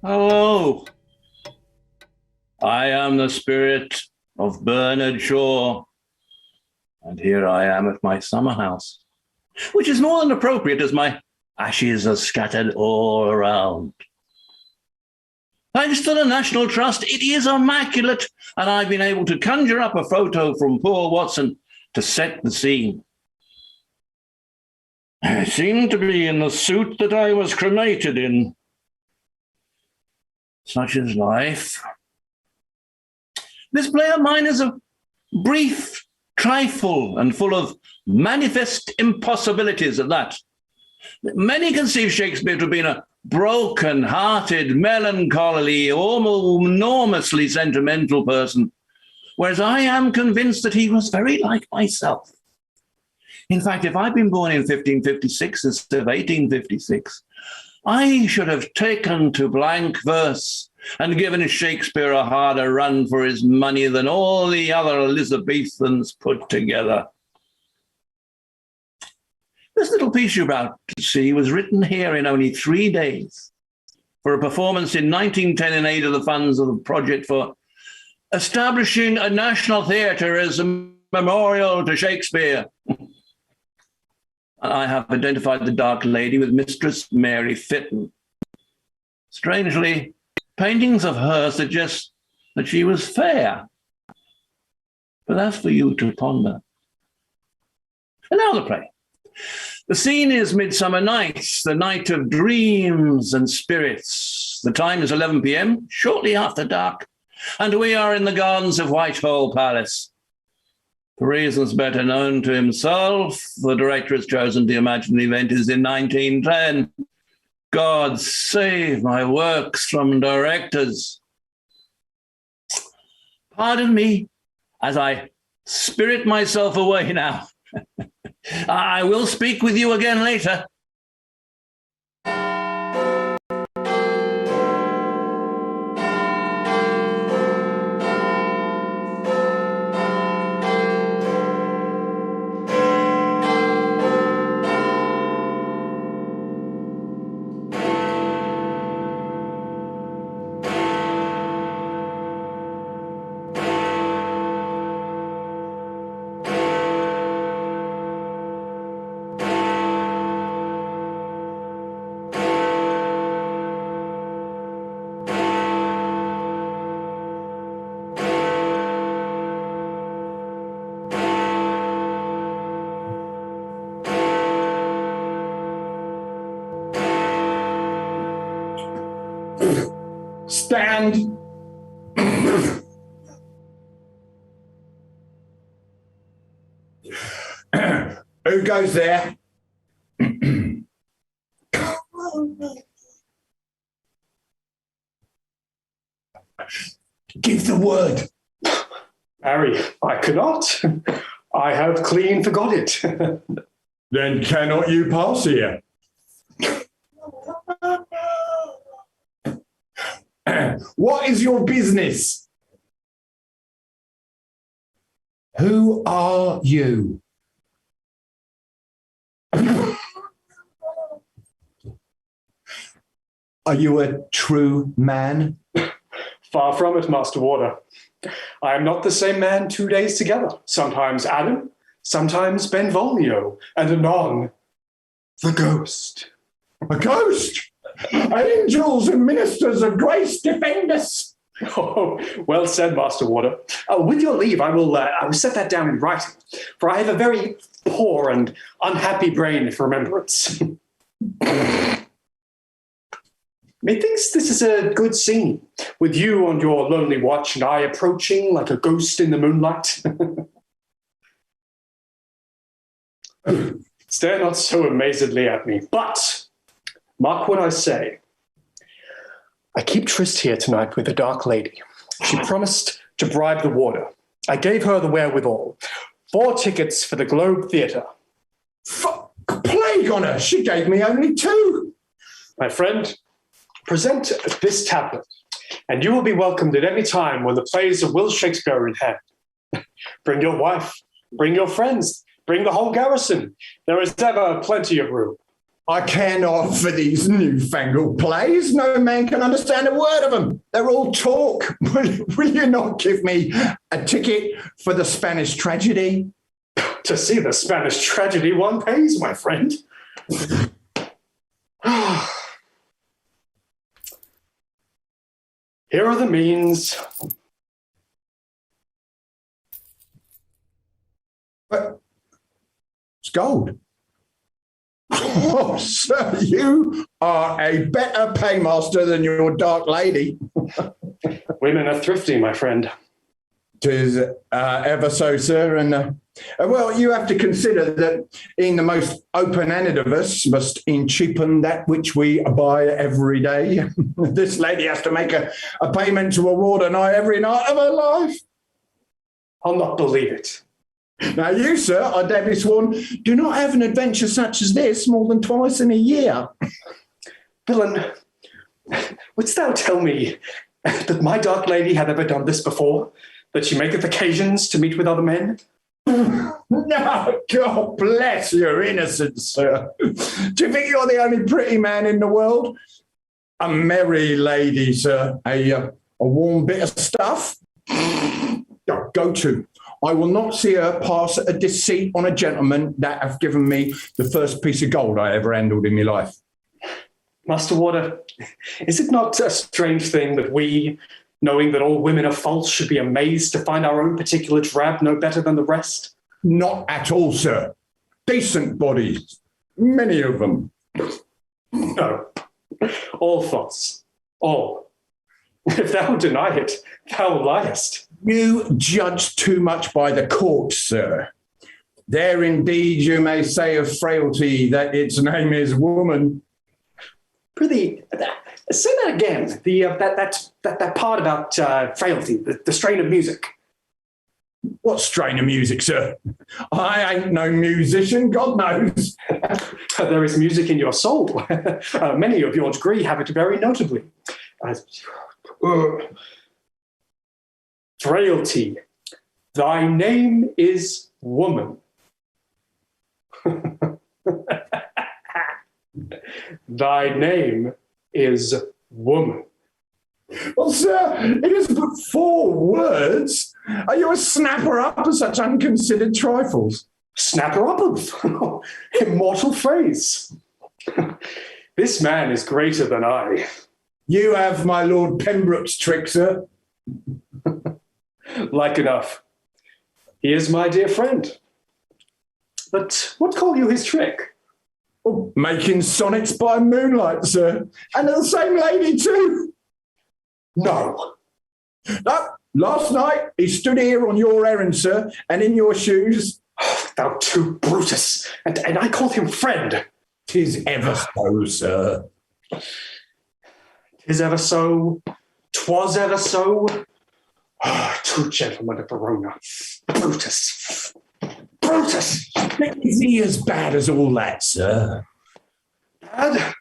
Hello. I am the spirit of Bernard Shaw, and here I am at my summer house, which is more than appropriate as my ashes are scattered all around. Thanks to the National Trust, it is immaculate, and I've been able to conjure up a photo from poor Watson to set the scene. I seem to be in the suit that I was cremated in. Such is life. This play of mine is a brief trifle and full of manifest impossibilities at that. Many conceive Shakespeare to have been a broken-hearted, melancholy, almost enormously sentimental person, whereas I am convinced that he was very like myself. In fact, if I'd been born in 1556 instead of 1856, I should have taken to blank verse and given Shakespeare a harder run for his money than all the other Elizabethans put together. This little piece you're about to see was written here in only 3 days for a performance in 1910 in aid of the funds of the project for establishing a national theatre as a memorial to Shakespeare. I have identified the Dark Lady with Mistress Mary Fitton. Strangely, paintings of her suggest that she was fair. But that's for you to ponder. And now the play. The scene is Midsummer Nights, the night of dreams and spirits. The time is 11 p.m., shortly after dark, and we are in the gardens of Whitehall Palace. For reasons better known to himself, the director has chosen to imagine the event is in 1910. God save my works from directors. Pardon me as I spirit myself away now. I will speak with you again later. Stand. Who goes there? Give the word. Harry, I cannot. I have clean forgot it. Then cannot you pass here? What is your business? Who are you? Are you a true man? Far from it, Master Warder. I am not the same man 2 days together. Sometimes Adam, sometimes Benvolio, and anon the ghost. A ghost? Angels and ministers of grace defend us. Oh, well said, Master Warder. With your leave, I will set that down in writing, for I have a very poor and unhappy brain for remembrance. Methinks this is a good scene, with you on your lonely watch and I approaching like a ghost in the moonlight. Stare not so amazedly at me, but mark what I say. I keep tryst here tonight with the Dark Lady. She promised to bribe the warder. I gave her the wherewithal. 4 tickets for the Globe Theatre. Plague on her, she gave me only 2. My friend, present this tablet, and you will be welcomed at any time when the plays of Will Shakespeare are in hand. Bring your wife, bring your friends, bring the whole garrison. There is ever plenty of room. I care not for these newfangled plays. No man can understand a word of them. They're all talk. Will you not give me a ticket for the Spanish tragedy? To see the Spanish tragedy, one pays, my friend. Here are the means. But it's gold. Oh, sir, you are a better paymaster than your dark lady. Women are thrifty, my friend. 'Tis ever so, sir. And, well, you have to consider that in the most open-handed of us must cheapen that which we buy every day. This lady has to make a payment to a warder every night of her life. I'll not believe it. Now you, sir, I dare be sworn, do not have an adventure such as this more than twice in a year. Villain, wouldst thou tell me that my dark lady hath ever done this before? That she maketh occasions to meet with other men? No, God bless your innocence, sir. Do you think you're the only pretty man in the world? A merry lady, sir. A warm bit of stuff. Go to. I will not see her pass a deceit on a gentleman that have given me the first piece of gold I ever handled in my life. Master Warder, is it not a strange thing that we, knowing that all women are false, should be amazed to find our own particular drab no better than the rest? Not at all, sir. Decent bodies. Many of them. No. All false. All. If thou deny it, thou liest. You judge too much by the court, sir. There indeed you may say of frailty that its name is woman. Prithee, say that again. That part about frailty, the strain of music. What strain of music, sir? I ain't no musician, God knows. There is music in your soul. Many of your degree have it very notably. Frailty, thy name is woman. Thy name is woman. Well, sir, it is but 4 words. Are you a snapper up of such unconsidered trifles? Snapper up of immortal phrase. This man is greater than I. You have my Lord Pembroke's trick, sir. Like enough. He is my dear friend. But what call you his trick? Oh, making sonnets by moonlight, sir. And the same lady, too. No. No, last night he stood here on your errand, sir, and in your shoes. Oh, thou too, Brutus. And I called him friend. 'Tis ever so, sir. 'Tis ever so. 'Twas ever so. Oh, true gentleman of Verona. Brutus. Brutus! Is he as bad as all that, sir? Bad?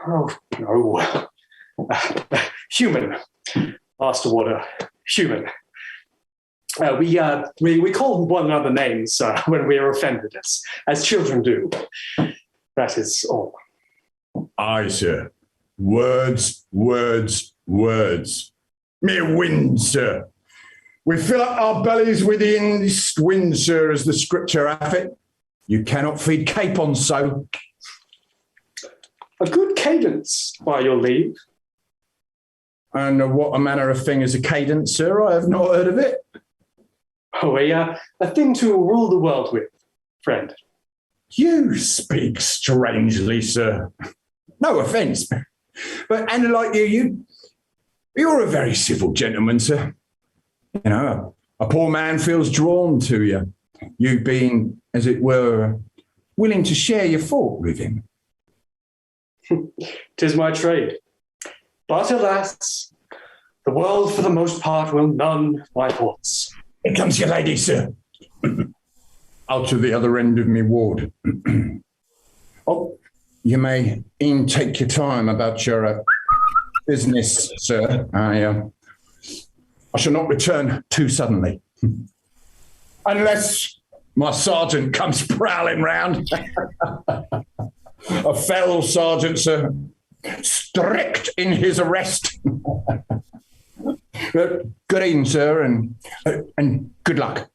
Oh, no. Human. Master Warder. Human. We call one another names when we are offended, as children do. That is all. Aye, sir. Words, words, words. Mere wind, sir. We fill up our bellies with the east wind, sir, as the scripture hath it. You cannot feed capons so. A good cadence, by your leave. And what a manner of thing is a cadence, sir? I have not heard of it. Oh, a thing to rule the world with, friend. You speak strangely, sir. No offence, but and like you're a very civil gentleman, sir. You know, a poor man feels drawn to you. You being, as it were, willing to share your thought with him. 'Tis my trade. But alas, the world for the most part will none my thoughts. Here comes your lady, sir. Out to the other end of me ward. Oh, you may e'en take your time about your business, sir. I shall not return too suddenly. Unless my sergeant comes prowling round. A fell sergeant, sir. Strict in his arrest. Good evening, sir, and good luck.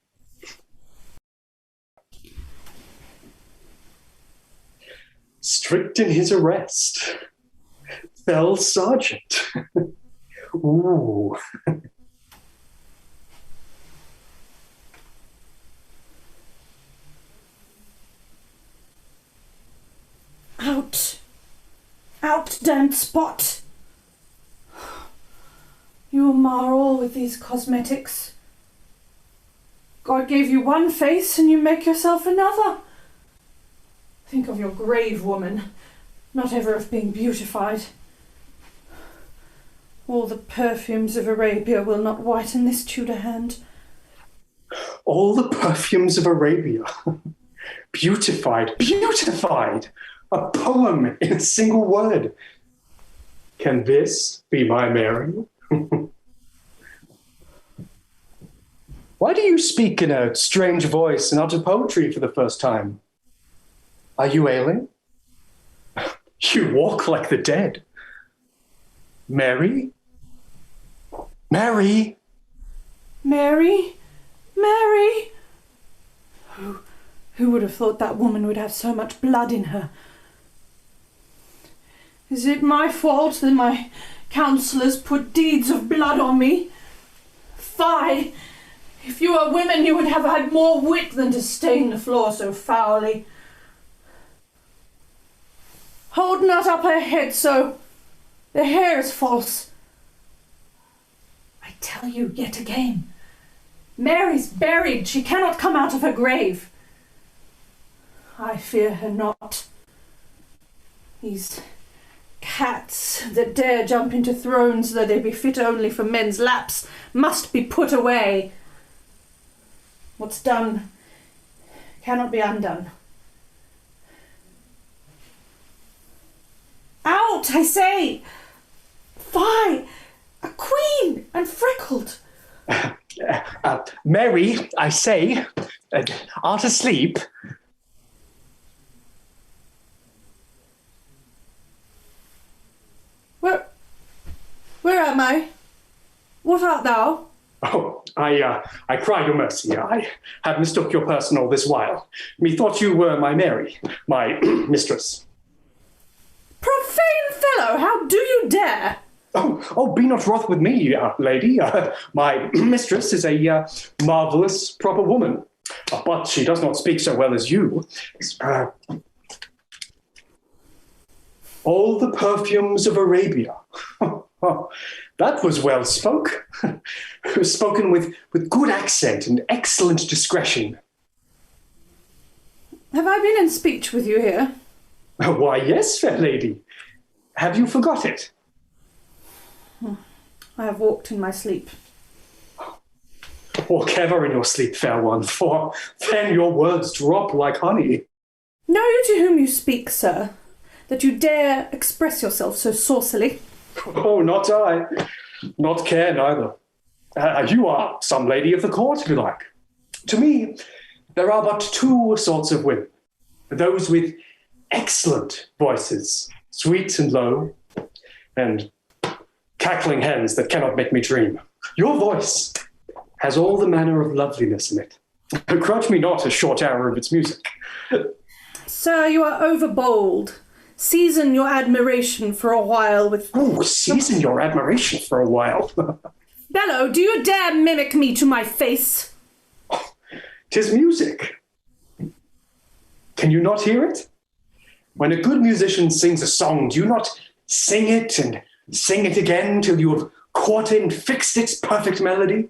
Strict in his arrest. Fell sergeant. Ooh. Out. Out, damned spot. You mar all with these cosmetics. God gave you one face and you make yourself another. Think of your grave, woman, not ever of being beautified. All the perfumes of Arabia will not whiten this Tudor hand. All the perfumes of Arabia. Beautified, beautified. A poem in a single word. Can this be my Mary? Why do you speak in a strange voice and utter poetry for the first time? Are you ailing? You walk like the dead. Mary? Mary? Mary? Mary? Who would have thought that woman would have so much blood in her? Is it my fault that my counsellors put deeds of blood on me? Fie! If you were women, you would have had more wit than to stain the floor so foully. Hold not up her head so. The hair is false. I tell you yet again, Mary's buried. She cannot come out of her grave. I fear her not. These cats that dare jump into thrones though they be fit only for men's laps must be put away. What's done cannot be undone. Out, I say! Fie! A queen and freckled. Mary, I say, art asleep? Where am I? What art thou? Oh, I cry your mercy. I have mistook your person all this while. Methought you were my Mary, my mistress. Profane fellow, how do you dare? Oh, be not wroth with me, lady. My mistress is a marvellous, proper woman, but she does not speak so well as you. All the perfumes of Arabia. That was well spoke. It was spoken with good accent and excellent discretion. Have I been in speech with you here? Why, yes, fair lady. Have you forgot it? I have walked in my sleep. Walk ever in your sleep, fair one, for then your words drop like honey. Know you to whom you speak, sir, that you dare express yourself so saucily? Oh, not I. Not care neither. You are some lady of the court, if you like. To me, there are but two sorts of women. Those with excellent voices, sweet and low, and cackling hens that cannot make me dream. Your voice has all the manner of loveliness in it. Grudge me not a short hour of its music. Sir, you are overbold. Season your admiration for a while with... Oh, season your admiration for a while. Bello, do you dare mimic me to my face? 'Tis music. Can you not hear it? When a good musician sings a song, do you not sing it and sing it again till you have caught it and fixed its perfect melody?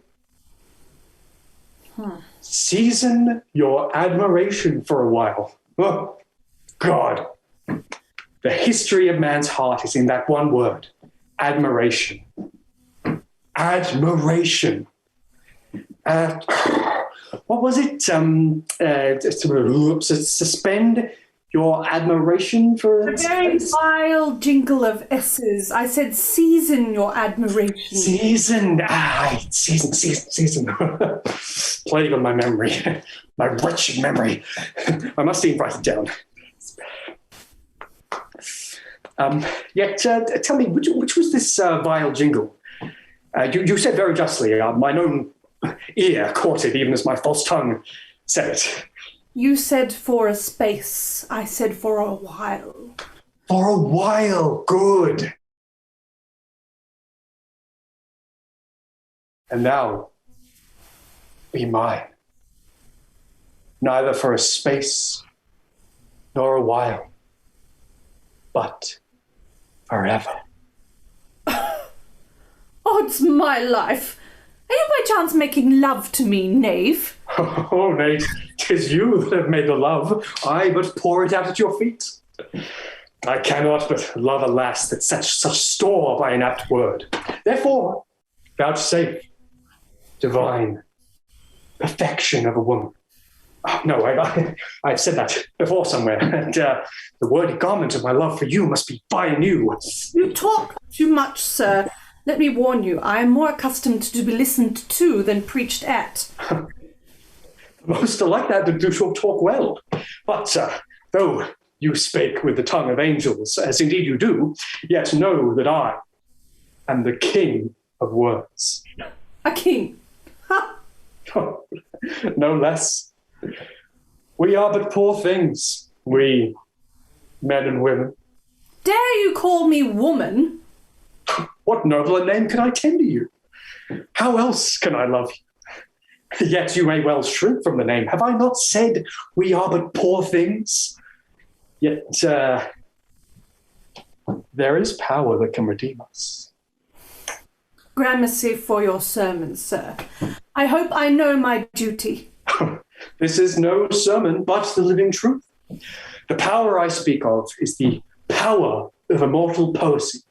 Season your admiration for a while. Oh, God. The history of man's heart is in that one word, admiration. Admiration. What was it? Suspend your admiration for... A very vile jingle of S's. I said season your admiration. Season. Season. Plague on my memory. My wretched memory. I must even write it down. Yet, tell me, which was this vile jingle? You said very justly, mine own ear caught it, even as my false tongue said it. You said for a space. I said for a while. For a while, good. And now, be mine. Neither for a space nor a while, but forever. Odds my life. Are you by chance making love to me, knave? Oh, nay, 'tis you that have made the love. I but pour it out at your feet. I cannot but love a lass that sets such store by an apt word. Therefore, vouchsafe divine perfection of a woman. Oh, no, I've said that before somewhere, and the wordy garment of my love for you must be fine new. You talk too much, sir. Let me warn you, I am more accustomed to be listened to than preached at. Most are like that that do talk well. But though you spake with the tongue of angels, as indeed you do, yet know that I am the king of words. A king? Ha! No less. We are but poor things, we men and women. Dare you call me woman? What nobler name can I tender you? How else can I love you? Yet you may well shrink from the name. Have I not said we are but poor things? Yet there is power that can redeem us. Gramercy for your sermon, sir. I hope I know my duty. This is no sermon, but the living truth. The power I speak of is the power of immortal poesy.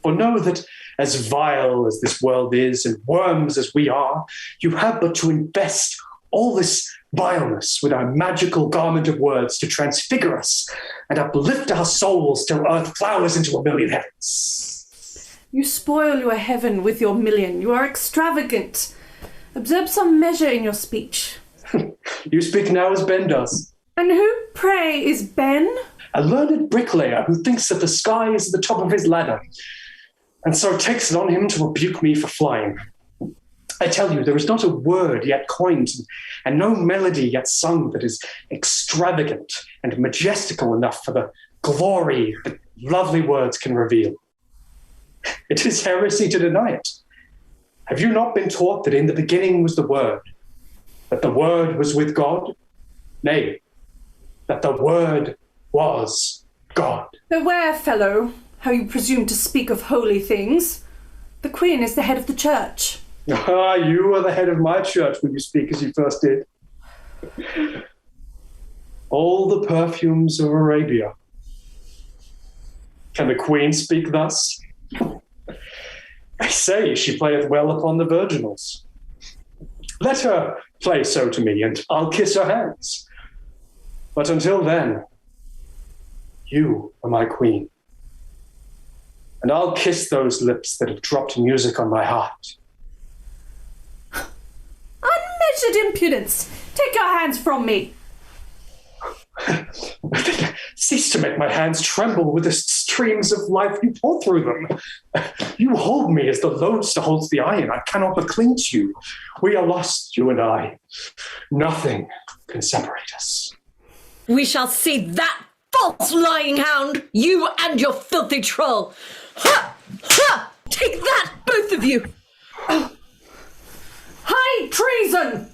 For know that as vile as this world is and worms as we are, you have but to invest all this vileness with our magical garment of words to transfigure us and uplift our souls till earth flowers into a million heavens. You spoil your heaven with your million. You are extravagant. Observe some measure in your speech. You speak now as Ben does. And who, pray, is Ben? A learned bricklayer who thinks that the sky is the top of his ladder, and so takes it on him to rebuke me for flying. I tell you, there is not a word yet coined, and no melody yet sung that is extravagant and majestical enough for the glory that lovely words can reveal. It is heresy to deny it. Have you not been taught that in the beginning was the Word, that the Word was with God? Nay, that the Word was God. Beware, fellow, how you presume to speak of holy things. The Queen is the head of the church. Ah, you are the head of my church when you speak as you first did. All the perfumes of Arabia. Can the Queen speak thus? I say she playeth well upon the virginals. Let her play so to me, and I'll kiss her hands. But until then, you are my queen. And I'll kiss those lips that have dropped music on my heart. Unmeasured impudence! Take your hands from me! Cease to make my hands tremble with the streams of life you pour through them. You hold me as the lodestar holds the iron. I cannot but cling to you. We are lost, you and I. Nothing can separate us. We shall see that false lying hound, you and your filthy troll. Ha! Ha! Take that, both of you! High treason!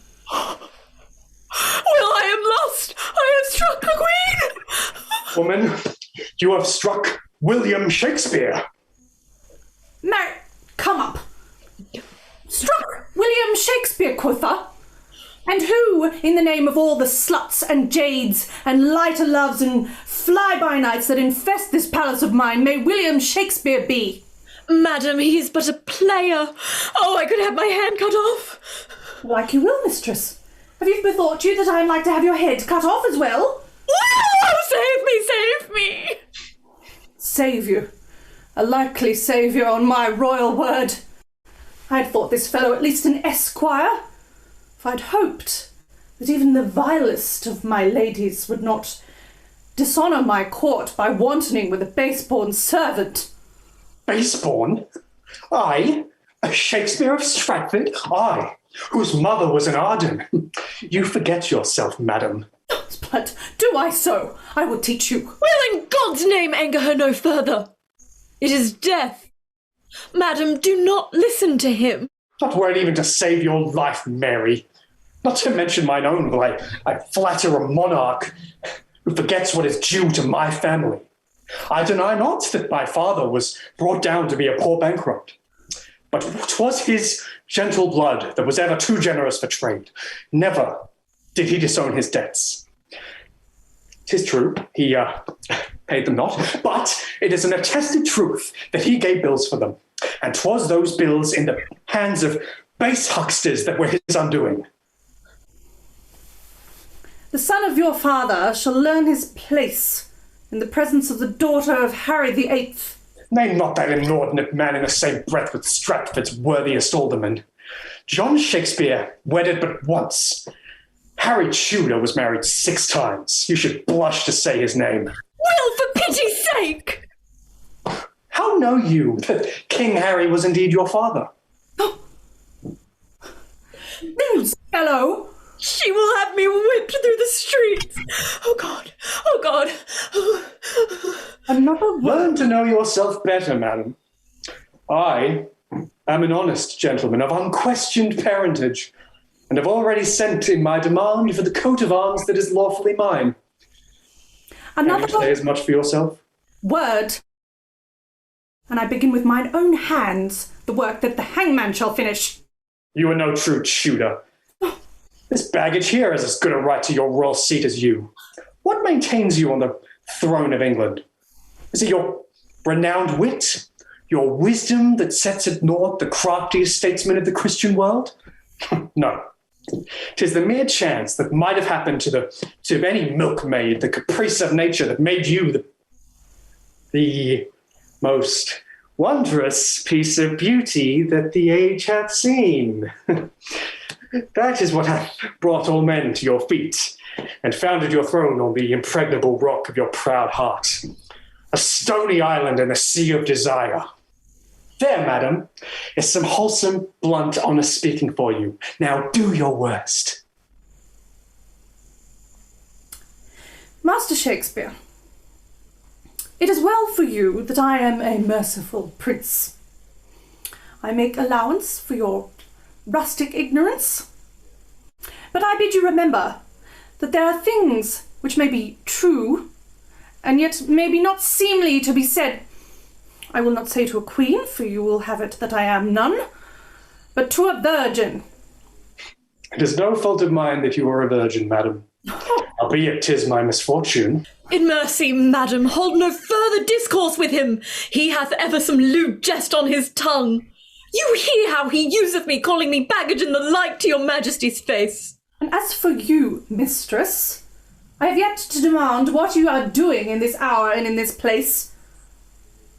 Well, I am lost. I have struck the queen. Woman, you have struck William Shakespeare. Come up. Struck William Shakespeare, quotha? And who, in the name of all the sluts and jades and lighter loves and fly-by-nights that infest this palace of mine, may William Shakespeare be? Madam, he is but a player. Oh, I could have my hand cut off. Like you will, mistress. Have you bethought you that I'd like to have your head cut off as well? Oh, save me, save me! Save you? A likely saviour on my royal word. I'd thought this fellow at least an esquire. If I'd hoped that even the vilest of my ladies would not dishonour my court by wantoning with a base-born servant. Baseborn? I? A Shakespeare of Stratford? I, whose mother was an Arden? You forget yourself, madam. But do I so? I will teach you. Will in God's name anger her no further. It is death. Madam, do not listen to him. Not were it even to save your life, Mary. Not to mention mine own, will I flatter a monarch who forgets what is due to my family. I deny not that my father was brought down to be a poor bankrupt. But 'twas his gentle blood that was ever too generous for trade. Never did he disown his debts. 'Tis true, he paid them not, but it is an attested truth that he gave bills for them, and 'twas those bills in the hands of base hucksters that were his undoing. The son of your father shall learn his place in the presence of the daughter of Harry the Eighth. Name not that inordinate man in the same breath with Stratford's worthiest alderman. John Shakespeare wedded but once. Harry Tudor was married 6 times. You should blush to say his name. Will, for pity's sake! How know you that King Harry was indeed your father? News, fellow! She will have me whipped through the streets. Oh God, oh God. Another word. Learn to know yourself better, madam. I am an honest gentleman of unquestioned parentage, and have already sent in my demand for the coat of arms that is lawfully mine. Another Can you say as much for yourself? word. And I begin with mine own hands the work that the hangman shall finish. You are no true Tudor. This baggage here has as good a right to your royal seat as you. What maintains you on the throne of England? Is it your renowned wit, your wisdom that sets at naught the craftiest statesmen of the Christian world? No. 'Tis the mere chance that might have happened to any milkmaid, the caprice of nature that made you the most wondrous piece of beauty that the age hath seen. That is what hath brought all men to your feet and founded your throne on the impregnable rock of your proud heart, a stony island in a sea of desire. There, madam, is some wholesome, blunt, honest speaking for you. Now do your worst. Master Shakespeare, it is well for you that I am a merciful prince. I make allowance for your rustic ignorance, but I bid you remember that there are things which may be true, and yet may be not seemly to be said. I will not say to a queen, for you will have it that I am none, but to a virgin. It is no fault of mine that you are a virgin, madam. Albeit 'tis my misfortune. In mercy, madam, hold no further discourse with him. He hath ever some lewd jest on his tongue. You hear how he useth me, calling me baggage and the like to your majesty's face. And as for you, mistress, I have yet to demand what you are doing in this hour and in this place,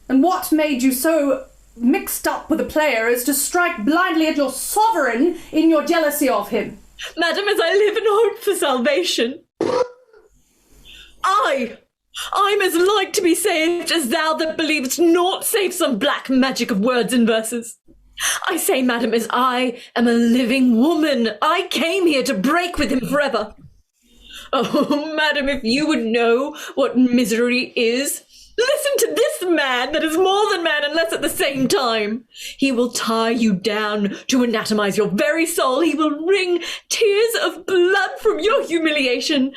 and what made you so mixed up with a player as to strike blindly at your sovereign in your jealousy of him. Madam, as I live and hope for salvation, I'm as like to be saved as thou that believest naught save some black magic of words and verses. I say, madam, as I am a living woman, I came here to break with him forever. Oh, madam, if you would know what misery is, listen to this man that is more than man and less at the same time. He will tie you down to anatomize your very soul. He will wring tears of blood from your humiliation.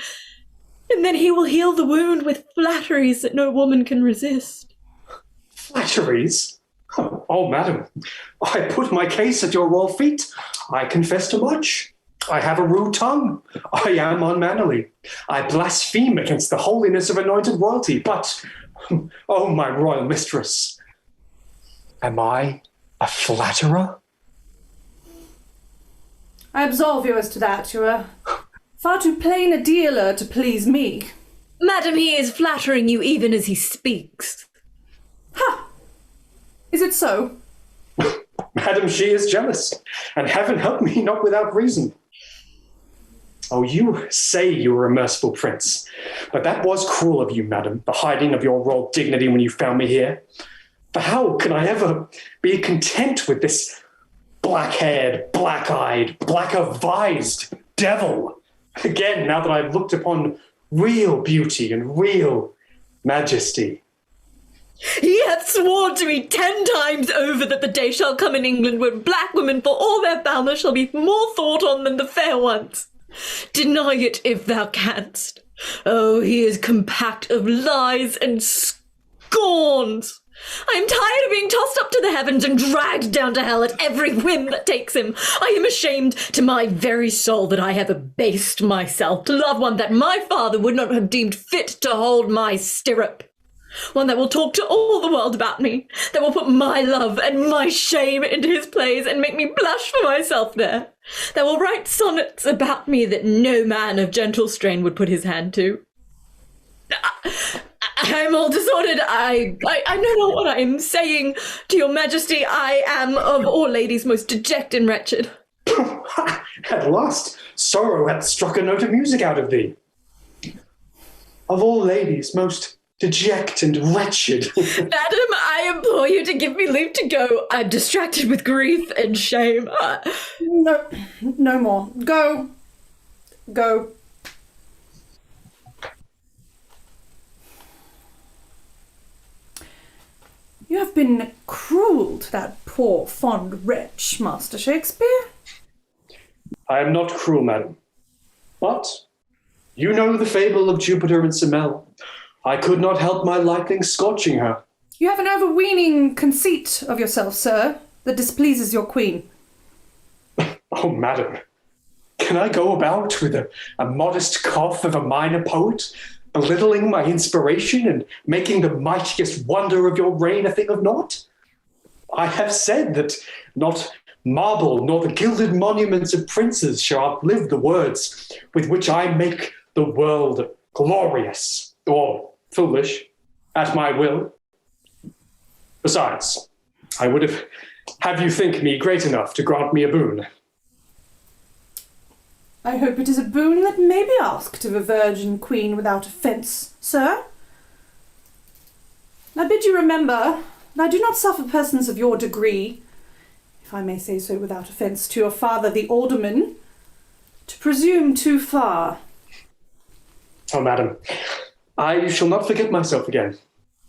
And then he will heal the wound with flatteries that no woman can resist. Flatteries? Oh, madam, I put my case at your royal feet. I confess to much. I have a rude tongue. I am unmannerly. I blaspheme against the holiness of anointed royalty. But, oh, my royal mistress, am I a flatterer? I absolve you as to that. You are far too plain a dealer to please me. Madam, he is flattering you even as he speaks. Ha! Is it so? Madam, she is jealous, and heaven help me, not without reason. Oh, you say you were a merciful prince, but that was cruel of you, madam, the hiding of your royal dignity when you found me here. For how can I ever be content with this black-haired, black-eyed, black-avised devil? Again, now that I've looked upon real beauty and real majesty. He hath sworn to me 10 times over that the day shall come in England when black women for all their valour shall be more thought on than the fair ones. Deny it if thou canst. Oh, he is compact of lies and scorns. I am tired of being tossed up to the heavens and dragged down to hell at every whim that takes him. I am ashamed to my very soul that I have abased myself to love one that my father would not have deemed fit to hold my stirrup. One that will talk to all the world about me, that will put my love and my shame into his plays and make me blush for myself there, that will write sonnets about me that no man of gentle strain would put his hand to. I'm all disordered. I know not what I am saying to your majesty. I am of all ladies most dejected and wretched. At last, sorrow hath struck a note of music out of thee. Of all ladies most dejected and wretched. Madam, I implore you to give me leave to go. I'm distracted with grief and shame. No more. Go. You have been cruel to that poor, fond wretch, Master Shakespeare. I am not cruel, madam. But you know the fable of Jupiter and Semele. I could not help my lightning scorching her. You have an overweening conceit of yourself, sir, that displeases your queen. Oh, madam, can I go about with a modest cough of a minor poet, belittling my inspiration and making the mightiest wonder of your reign a thing of naught? I have said that not marble nor the gilded monuments of princes shall outlive the words with which I make the world glorious or foolish at my will. Besides, I would have you think me great enough to grant me a boon. I hope it is a boon that may be asked of a virgin queen without offence, sir. I bid you remember that I do not suffer persons of your degree, if I may say so without offence to your father the alderman, to presume too far. Oh, madam, I shall not forget myself again.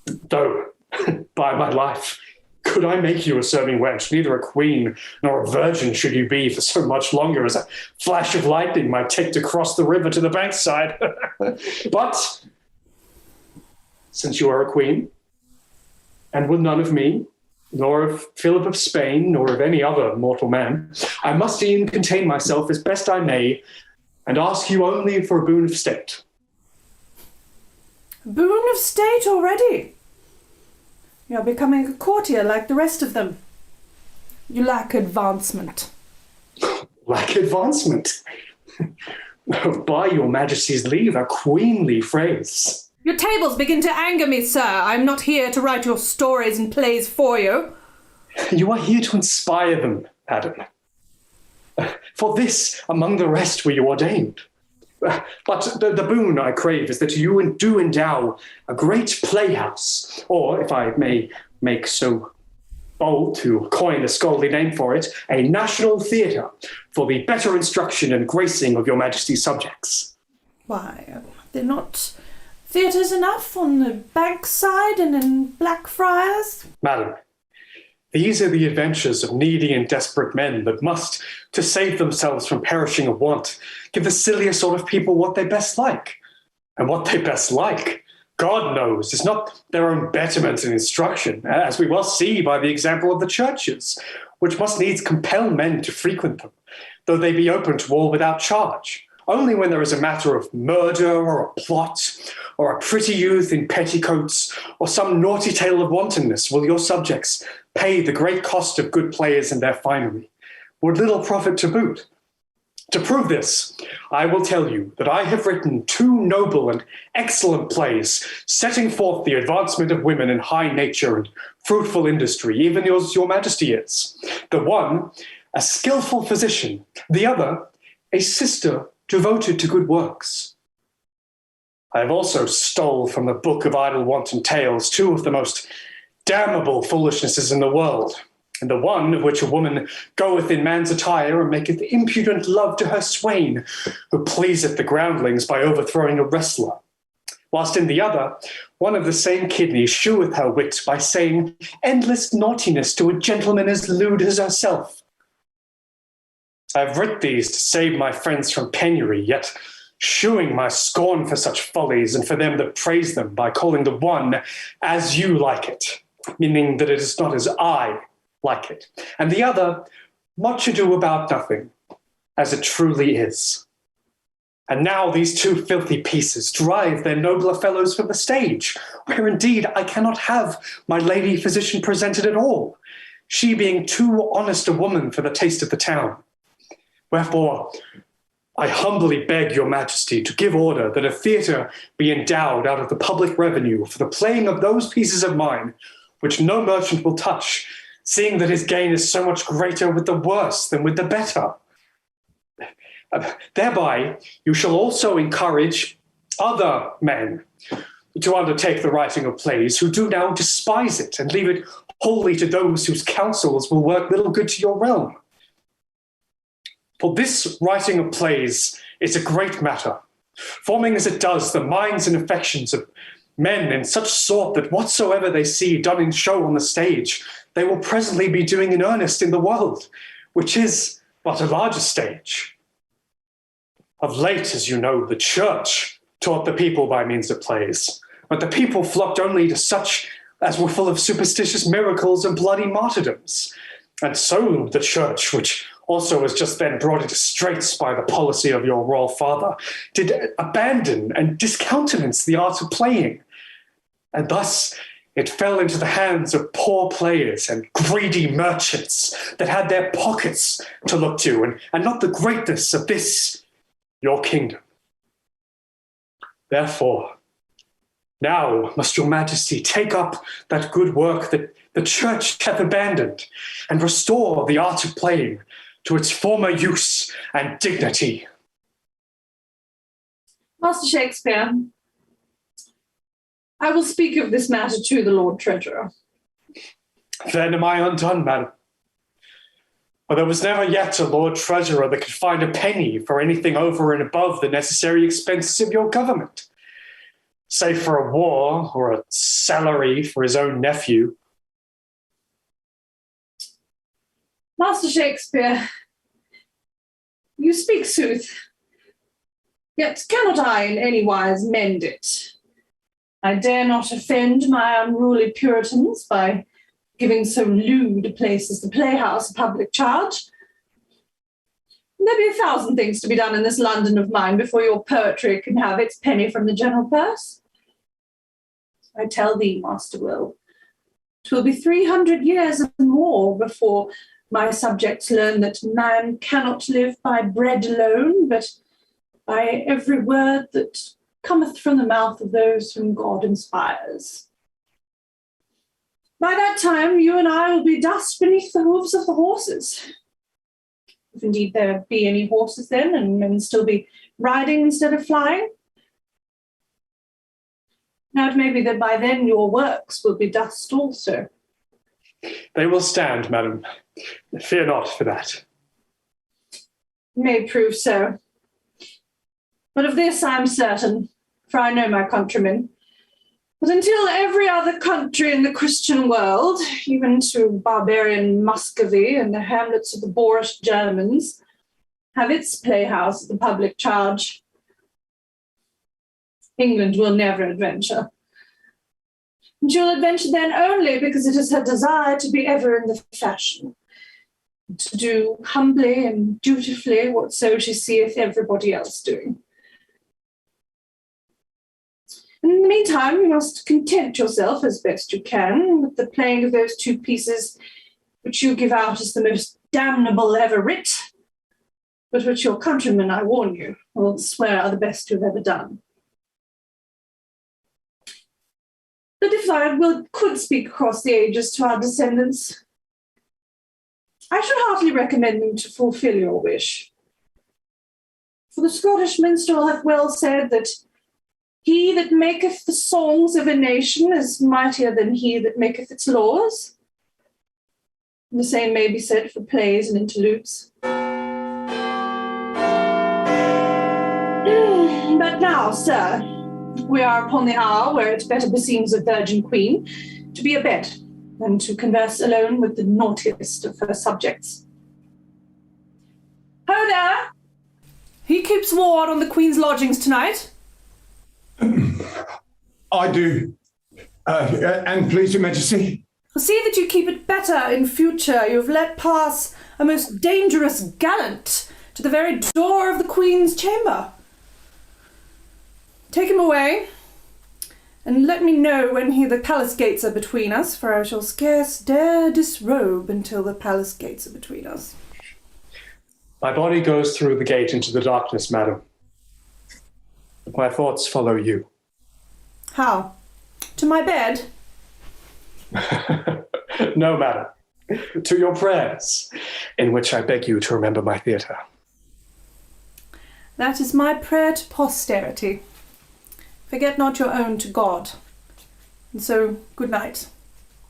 Though, by my life, could I make you a serving wench, neither a queen nor a virgin should you be for so much longer as a flash of lightning might take to cross the river to the bankside. But, since you are a queen, and will none of me, nor of Philip of Spain, nor of any other mortal man, I must e'en contain myself as best I may, and ask you only for a boon of state. Boon of state already? You are becoming a courtier like the rest of them. You lack advancement. Lack advancement? By your majesty's leave, a queenly phrase. Your tables begin to anger me, sir. I'm not here to write your stories and plays for you. You are here to inspire them, Adam. For this, among the rest, were you ordained. But the boon I crave is that you do endow a great playhouse, or, if I may make so bold to coin a scholarly name for it, a national theatre for the better instruction and gracing of your majesty's subjects. Why, they're not theatres enough on the Bankside and in Blackfriars? Madam, these are the adventures of needy and desperate men that must, to save themselves from perishing of want, give the sillier sort of people what they best like. And what they best like, God knows, is not their own betterment and instruction, as we well see by the example of the churches, which must needs compel men to frequent them, though they be open to all without charge. Only when there is a matter of murder or a plot, or a pretty youth in petticoats, or some naughty tale of wantonness will your subjects pay the great cost of good players and their finery, with little profit to boot. To prove this, I will tell you that I have written 2 noble and excellent plays setting forth the advancement of women in high nature and fruitful industry, even as your majesty is. The one, a skillful physician, the other, a sister devoted to good works. I have also stole from the book of idle wanton tales two of the most damnable foolishnesses in the world, and the one of which a woman goeth in man's attire and maketh impudent love to her swain, who pleaseth the groundlings by overthrowing a wrestler. Whilst in the other, one of the same kidney sheweth her wit by saying endless naughtiness to a gentleman as lewd as herself. I have writ these to save my friends from penury, yet shewing my scorn for such follies and for them that praise them by calling the one as you like it, meaning that it is not as I like it, and the other much ado about nothing, as it truly is. And now these two filthy pieces drive their nobler fellows from the stage, where indeed I cannot have my lady physician presented at all, she being too honest a woman for the taste of the town. Wherefore, I humbly beg your majesty to give order that a theatre be endowed out of the public revenue for the playing of those pieces of mine, which no merchant will touch, seeing that his gain is so much greater with the worse than with the better. Thereby, you shall also encourage other men to undertake the writing of plays who do now despise it and leave it wholly to those whose counsels will work little good to your realm. For this writing of plays is a great matter, forming as it does the minds and affections of men in such sort that whatsoever they see done in show on the stage, they will presently be doing in earnest in the world, which is but a larger stage. Of late, as you know, the church taught the people by means of plays, but the people flocked only to such as were full of superstitious miracles and bloody martyrdoms. And so the church, which also was just then brought into straits by the policy of your royal father, did abandon and discountenance the art of playing. And thus it fell into the hands of poor players and greedy merchants that had their pockets to look to, and not the greatness of this, your kingdom. Therefore, now must your majesty take up that good work that the church hath abandoned and restore the art of playing to its former use and dignity. Master Shakespeare, I will speak of this matter to the Lord Treasurer. Then am I undone, madam. For there was never yet a Lord Treasurer that could find a penny for anything over and above the necessary expenses of your government, save for a war or a salary for his own nephew. Master Shakespeare, you speak sooth, yet cannot I in any wise mend it. I dare not offend my unruly Puritans by giving so lewd a place as the playhouse a public charge. There be 1,000 things to be done in this London of mine before your poetry can have its penny from the general purse. I tell thee, Master Will, 'twill be 300 years and more before my subjects learn that man cannot live by bread alone, but by every word that cometh from the mouth of those whom God inspires. By that time, you and I will be dust beneath the hooves of the horses. If indeed there be any horses then, and men still be riding instead of flying. Now it may be that by then your works will be dust also. They will stand, madam. Fear not for that. May prove so. But of this I am certain, for I know my countrymen, that until every other country in the Christian world, even to barbarian Muscovy and the hamlets of the boorish Germans, have its playhouse at the public charge, England will never adventure. And she will adventure then only because it is her desire to be ever in the fashion, to do humbly and dutifully whatso she seeth everybody else doing. And in the meantime, you must content yourself as best you can with the playing of those two pieces which you give out as the most damnable ever writ, but which your countrymen, I warn you, will swear are the best you've ever done. But if I could speak across the ages to our descendants, I should heartily recommend them to fulfill your wish. For the Scottish minstrel hath well said that he that maketh the songs of a nation is mightier than he that maketh its laws. And the same may be said for plays and interludes. But now, sir, we are upon the hour where it better beseems a virgin queen to be abed than to converse alone with the naughtiest of her subjects. Ho there! He keeps ward on the Queen's lodgings tonight. I do. And please, Your Majesty. See that you keep it better in future. You have let pass a most dangerous gallant to the very door of the Queen's chamber. Take him away, and let me know when the palace gates are between us, for I shall scarce dare disrobe until the palace gates are between us. My body goes through the gate into the darkness, madam. But my thoughts follow you. How? To my bed? No, madam. To your prayers, in which I beg you to remember my theatre. That is my prayer to posterity. Forget not your own to God. And so, good night,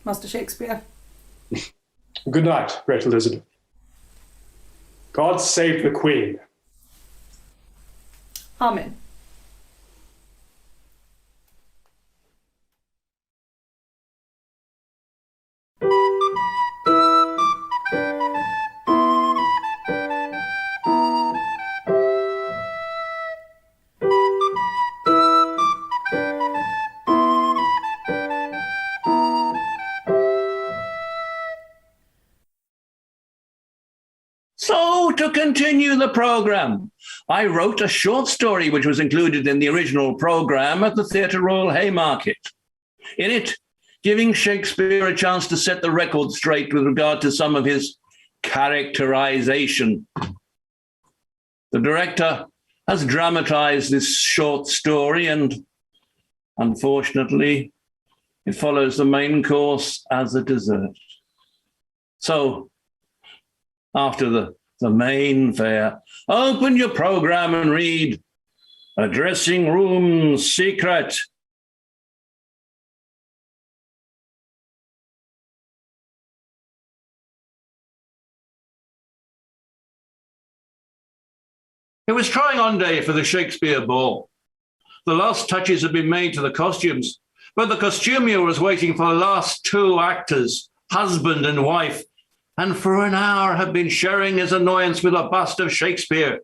Master Shakespeare. Good night, great Elizabeth. God save the Queen. Amen. So, to continue the program, I wrote a short story which was included in the original program at the Theatre Royal Haymarket. In it, giving Shakespeare a chance to set the record straight with regard to some of his characterization. The director has dramatized this short story, and unfortunately, it follows the main course as a dessert. So, after the main fare, open your program and read A Dressing Room Secret. It was trying on day for the Shakespeare ball. The last touches had been made to the costumes, but the costumier was waiting for the last two actors, husband and wife, and for an hour had been sharing his annoyance with a bust of Shakespeare.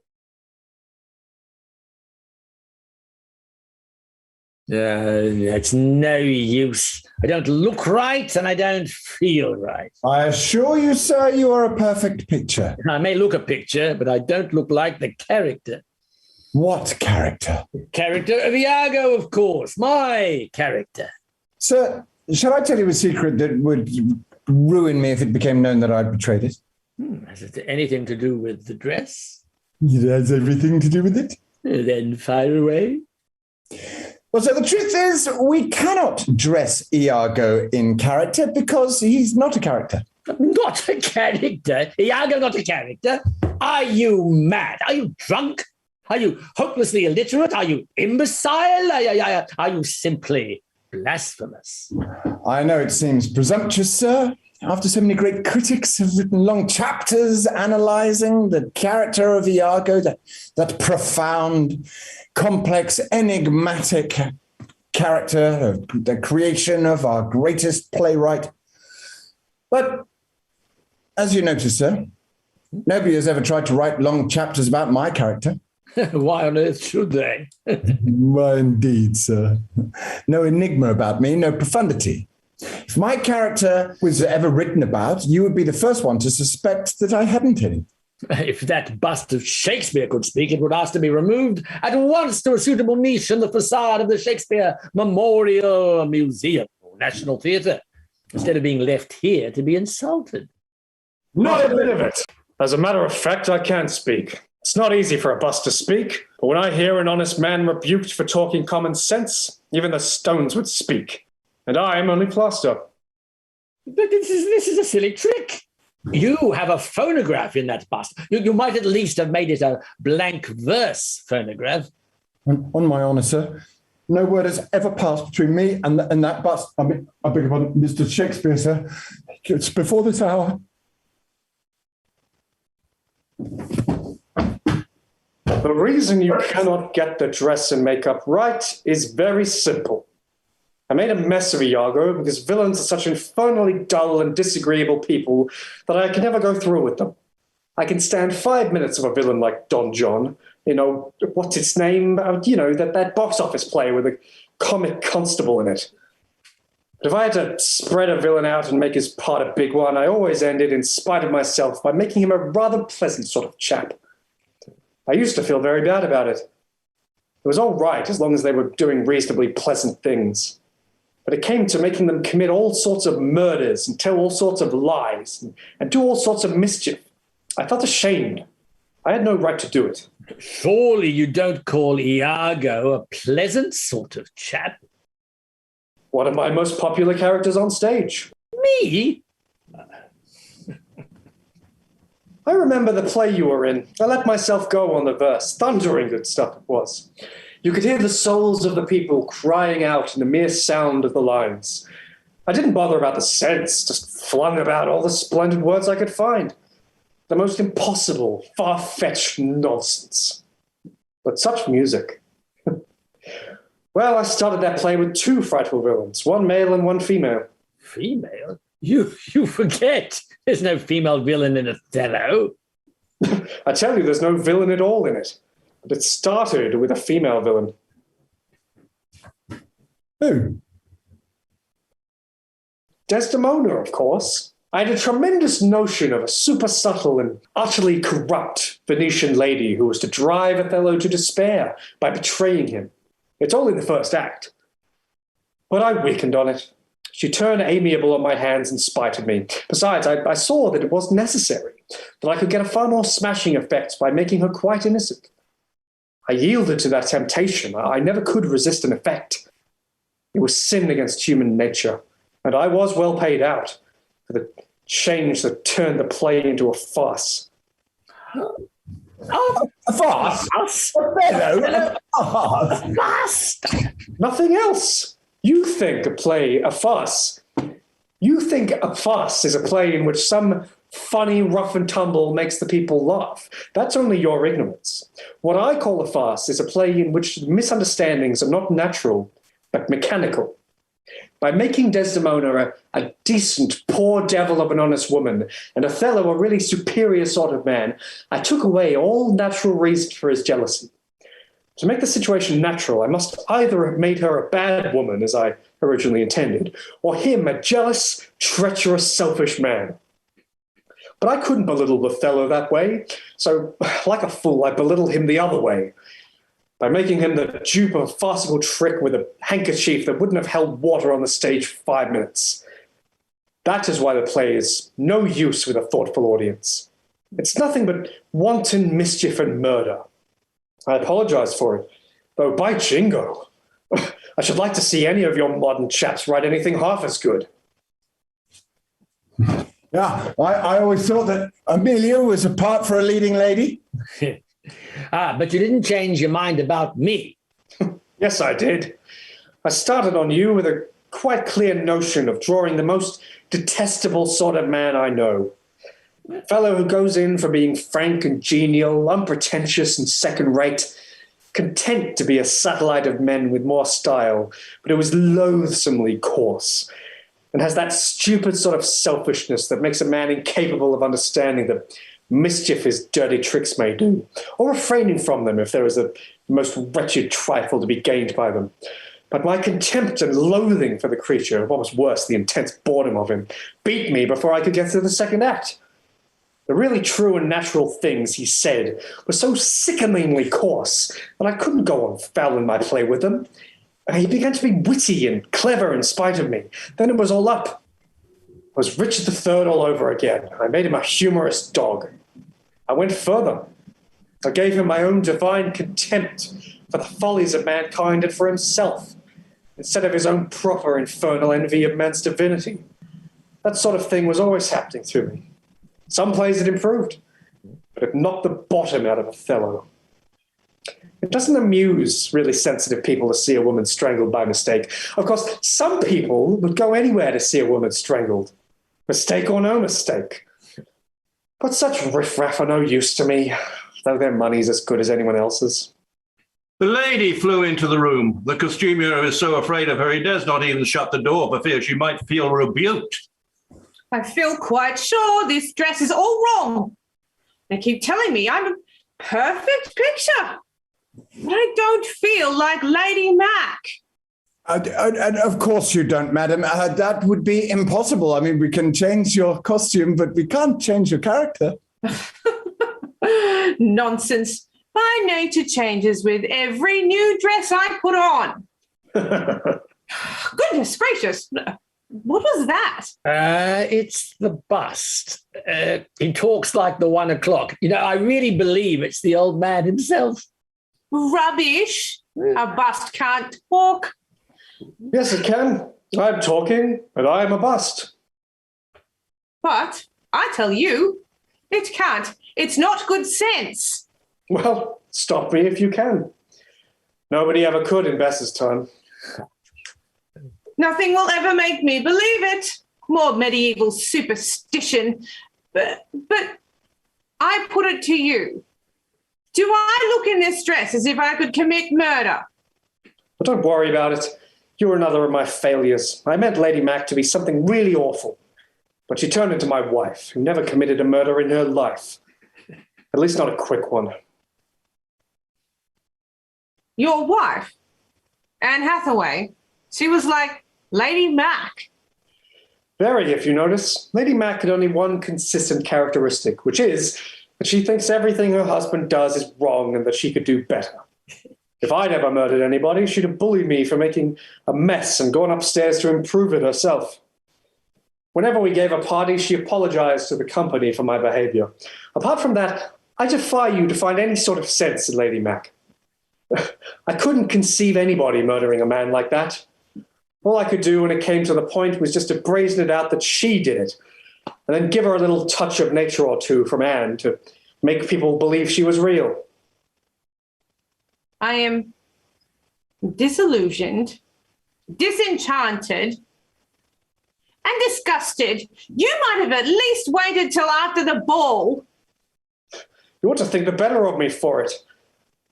It's no use. I don't look right and I don't feel right. I assure you, sir, you are a perfect picture. I may look a picture, but I don't look like the character. What character? The character of Iago, of course. My character. Sir, shall I tell you a secret that would ruin me if it became known that I'd betrayed it? Has it anything to do with the dress? It has everything to do with it. Then fire away. Well, so the truth is, we cannot dress Iago in character because he's not a character. Not a character? Iago not a character? Are you mad? Are you drunk? Are you hopelessly illiterate? Are you imbecile? Are you simply blasphemous? I know it seems presumptuous, sir. After so many great critics have written long chapters analyzing the character of Iago, that profound, complex, enigmatic character, the creation of our greatest playwright. But as you notice, sir, nobody has ever tried to write long chapters about my character. Why on earth should they? Why, indeed, sir. No enigma about me, no profundity. If my character was ever written about, you would be the first one to suspect that I hadn't any. If that bust of Shakespeare could speak, it would ask to be removed at once to a suitable niche in the facade of the Shakespeare Memorial Museum or National Theatre, instead of being left here to be insulted. Not a bit of it. As a matter of fact, I can't speak. It's not easy for a bust to speak, but when I hear an honest man rebuked for talking common sense, even the stones would speak. And I am only plaster. But this is a silly trick. You have a phonograph in that bust. You might at least have made it a blank verse phonograph. On my honour, sir, no word has ever passed between me and that bust. I beg your pardon, Mr. Shakespeare, sir. It's before this hour. The reason you cannot get the dress and makeup right is very simple. I made a mess of Iago because villains are such infernally dull and disagreeable people that I can never go through with them. I can stand 5 minutes of a villain like Don John, what's its name? That box office play with a comic constable in it. But if I had to spread a villain out and make his part a big one, I always ended, in spite of myself, by making him a rather pleasant sort of chap. I used to feel very bad about it. It was all right as long as they were doing reasonably pleasant things. But it came to making them commit all sorts of murders and tell all sorts of lies and do all sorts of mischief. I felt ashamed. I had no right to do it. Surely you don't call Iago a pleasant sort of chap? One of my most popular characters on stage. Me? I remember the play you were in. I let myself go on the verse. Thundering good stuff it was. You could hear the souls of the people crying out in the mere sound of the lines. I didn't bother about the sense, just flung about all the splendid words I could find. The most impossible, far-fetched nonsense. But such music. Well, I started that play with 2 frightful villains, one male and one female. Female? You forget. There's no female villain in Othello. I tell you, there's no villain at all in it. But it started with a female villain. Who? Desdemona, of course. I had a tremendous notion of a super subtle and utterly corrupt Venetian lady who was to drive Othello to despair by betraying him. It's only the first act. But I weakened on it. She turned amiable on my hands in spite of me. Besides, I saw that it wasn't necessary, that I could get a far more smashing effect by making her quite innocent. I yielded to that temptation. I never could resist an effect. It was sin against human nature, and I was well paid out for the change that turned the play into a farce. A farce? A farce? Nothing else. You think a play a farce. You think a farce is a play in which some funny rough and tumble makes the people laugh. That's only your ignorance. What I call a farce is a play in which misunderstandings are not natural, but mechanical. By making Desdemona a decent, poor devil of an honest woman, and Othello a really superior sort of man, I took away all natural reason for his jealousy. To make the situation natural, I must either have made her a bad woman, as I originally intended, or him a jealous, treacherous, selfish man. But I couldn't belittle Othello that way, so like a fool, I belittled him the other way, by making him the dupe of a farcical trick with a handkerchief that wouldn't have held water on the stage for 5 minutes. That is why the play is no use with a thoughtful audience. It's nothing but wanton mischief and murder. I apologize for it, though by jingo, I should like to see any of your modern chaps write anything half as good. Yeah, I always thought that Amelia was a part for a leading lady. But you didn't change your mind about me. Yes, I did. I started on you with a quite clear notion of drawing the most detestable sort of man I know. A fellow who goes in for being frank and genial, unpretentious and second-rate, content to be a satellite of men with more style, but who is loathsomely coarse, and has that stupid sort of selfishness that makes a man incapable of understanding the mischief his dirty tricks may do, or refraining from them if there is a most wretched trifle to be gained by them. But my contempt and loathing for the creature, or what was worse, the intense boredom of him, beat me before I could get through the second act. The really true and natural things he said were so sickeningly coarse that I couldn't go on fouling my play with them. He began to be witty and clever in spite of me. Then it was all up. I was Richard III all over again. I made him a humorous dog. I went further. I gave him my own divine contempt for the follies of mankind and for himself, instead of his own proper infernal envy of man's divinity. That sort of thing was always happening to me. Some plays it improved, but it knocked the bottom out of Othello. It doesn't amuse really sensitive people to see a woman strangled by mistake. Of course, some people would go anywhere to see a woman strangled, mistake or no mistake. But such riffraff are no use to me, though their money's as good as anyone else's. The lady flew into the room. The costumier is so afraid of her, he dares not even shut the door for fear she might feel rebuked. I feel quite sure this dress is all wrong. They keep telling me I'm a perfect picture. But I don't feel like Lady Mac. Of course you don't, madam. That would be impossible. I mean, we can change your costume, but we can't change your character. Nonsense. My nature changes with every new dress I put on. Goodness gracious. What was that? It's the bust. He talks like the 1 o'clock. You know, I really believe it's the old man himself. Rubbish. A bust can't talk. Yes, it can. I'm talking, and I'm a bust. But I tell you, it can't. It's not good sense. Well, stop me if you can. Nobody ever could in Bess's time. Nothing will ever make me believe it. More medieval superstition. But I put it to you. Do I look in this dress as if I could commit murder? But don't worry about it. You're another of my failures. I meant Lady Mac to be something really awful. But she turned into my wife, who never committed a murder in her life. At least not a quick one. Your wife, Anne Hathaway, she was like Lady Mac. Very, if you notice. Lady Mac had only one consistent characteristic, which is that she thinks everything her husband does is wrong and that she could do better. If I'd ever murdered anybody, she'd have bullied me for making a mess and gone upstairs to improve it herself. Whenever we gave a party, she apologized to the company for my behavior. Apart from that, I defy you to find any sort of sense in Lady Mac. I couldn't conceive anybody murdering a man like that. All I could do when it came to the point was just to brazen it out that she did it, and then give her a little touch of nature or two from Anne to make people believe she was real. I am disillusioned, disenchanted, and disgusted. You might have at least waited till after the ball. You ought to think the better of me for it.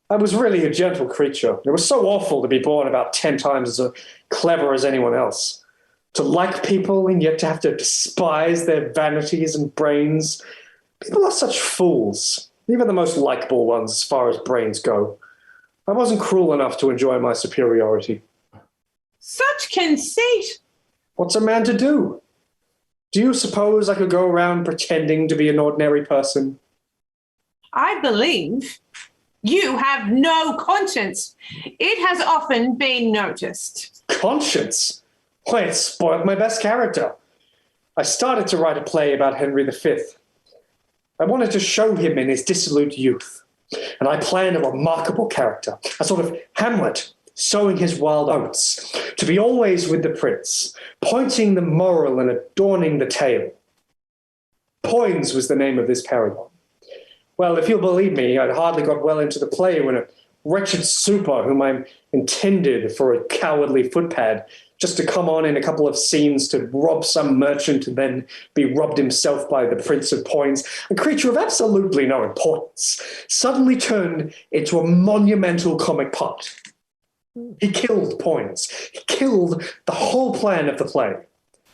I was really a gentle creature. It was so awful to be born about 10 times as clever as anyone else. To like people and yet to have to despise their vanities and brains. People are such fools, even the most likable ones as far as brains go. I wasn't cruel enough to enjoy my superiority. Such conceit. What's a man to do? Do you suppose I could go around pretending to be an ordinary person? I believe you have no conscience. It has often been noticed. Conscience? Why, it spoiled my best character. I started to write a play about Henry V. I wanted to show him in his dissolute youth, and I planned a remarkable character, a sort of Hamlet, sowing his wild oats, to be always with the prince, pointing the moral and adorning the tale. Poins was the name of this paragon. Well, if you'll believe me, I'd hardly got well into the play when a wretched super whom I intended for a cowardly footpad just to come on in a couple of scenes to rob some merchant and then be robbed himself by the Prince of Poins, a creature of absolutely no importance, suddenly turned into a monumental comic part. He killed Poins. He killed the whole plan of the play.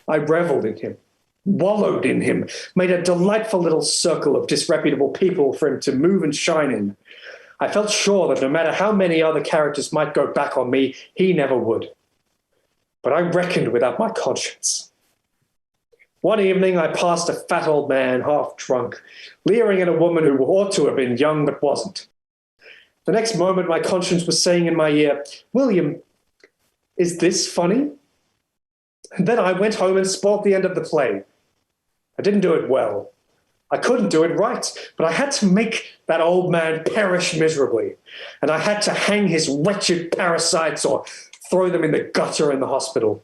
I reveled in him, wallowed in him, made a delightful little circle of disreputable people for him to move and shine in. I felt sure that no matter how many other characters might go back on me, he never would. But I reckoned without my conscience. One evening, I passed a fat old man, half drunk, leering at a woman who ought to have been young but wasn't. The next moment, my conscience was saying in my ear, "William, is this funny?" And then I went home and spoilt the end of the play. I didn't do it well. I couldn't do it right, but I had to make that old man perish miserably, and I had to hang his wretched parasites or throw them in the gutter in the hospital.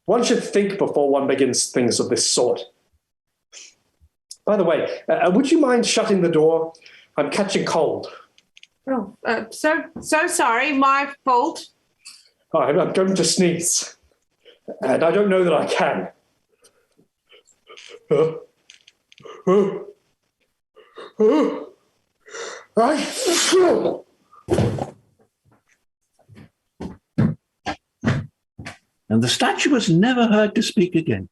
One should think before one begins things of this sort. By the way, would you mind shutting the door? I'm catching cold. Oh, so sorry. My fault. Oh, I'm going to sneeze. And I don't know that I can. And the statue was never heard to speak again.